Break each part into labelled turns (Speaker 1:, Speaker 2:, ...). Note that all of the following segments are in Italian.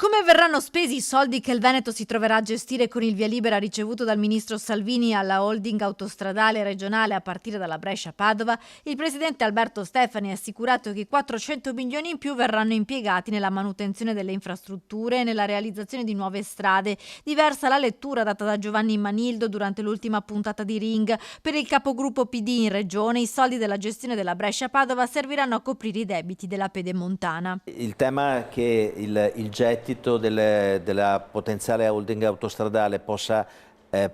Speaker 1: Come verranno spesi i soldi che il Veneto si troverà a gestire con il via libera ricevuto dal ministro Salvini alla holding autostradale regionale a partire dalla Brescia-Padova? Il presidente Alberto Stefani ha assicurato che 400 milioni in più verranno impiegati nella manutenzione delle infrastrutture e nella realizzazione di nuove strade. Diversa la lettura data da Giovanni Manildo durante l'ultima puntata di Ring. Per il capogruppo PD in regione i soldi della gestione della Brescia-Padova serviranno a coprire i debiti della Pedemontana.
Speaker 2: Il tema è che il gettito della potenziale holding autostradale possa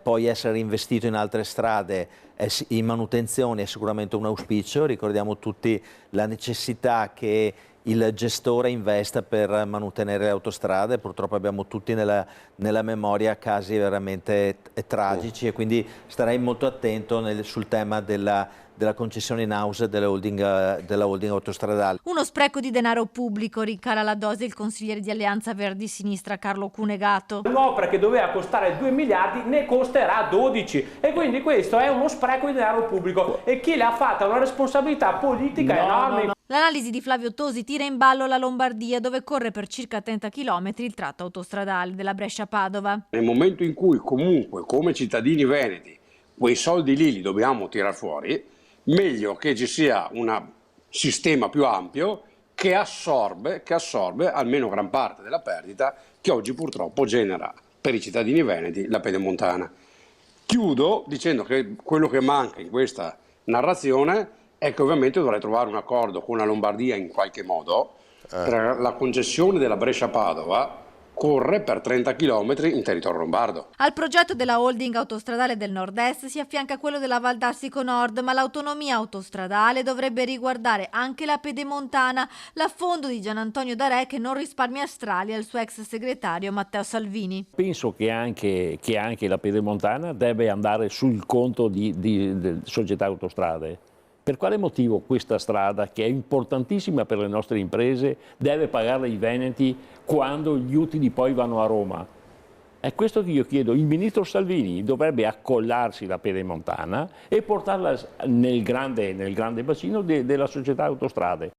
Speaker 2: poi essere investito in altre strade, in manutenzione è sicuramente un auspicio. Ricordiamo tutti la necessità che il gestore investa per mantenere le autostrade. Purtroppo abbiamo tutti nella memoria casi veramente tragici e quindi starei molto attento sul tema della concessione in house della holding autostradale.
Speaker 1: Uno spreco di denaro pubblico, rincara la dose il consigliere di Alleanza Verdi Sinistra Carlo Cunegato.
Speaker 3: Un'opera che doveva costare 2 miliardi ne costerà 12 e quindi questo è uno spreco di denaro pubblico e chi l'ha fatta ha una responsabilità politica enorme.
Speaker 1: L'analisi di Flavio Tosi tira in ballo la Lombardia, dove corre per circa 30 km il tratto autostradale della Brescia-Padova.
Speaker 4: Nel momento in cui comunque come cittadini veneti quei soldi lì li dobbiamo tirar fuori, meglio che ci sia un sistema più ampio che assorbe almeno gran parte della perdita che oggi purtroppo genera per i cittadini veneti la Pedemontana. Chiudo dicendo che quello che manca in questa narrazione è che ovviamente dovrei trovare un accordo con la Lombardia in qualche modo per la concessione della Brescia-Padova corre per 30 km in territorio lombardo.
Speaker 1: Al progetto della holding autostradale del nord-est si affianca quello della Val d'Astico Nord, ma l'autonomia autostradale dovrebbe riguardare anche la Pedemontana, l'affondo di Gianantonio Darè che non risparmia strali al suo ex segretario Matteo Salvini.
Speaker 5: Penso che anche la Pedemontana deve andare sul conto di società autostrade. Per quale motivo questa strada, che è importantissima per le nostre imprese, deve pagarla i veneti quando gli utili poi vanno a Roma? È questo che io chiedo. Il ministro Salvini dovrebbe accollarsi la Pedemontana e portarla nel grande bacino della società autostrade.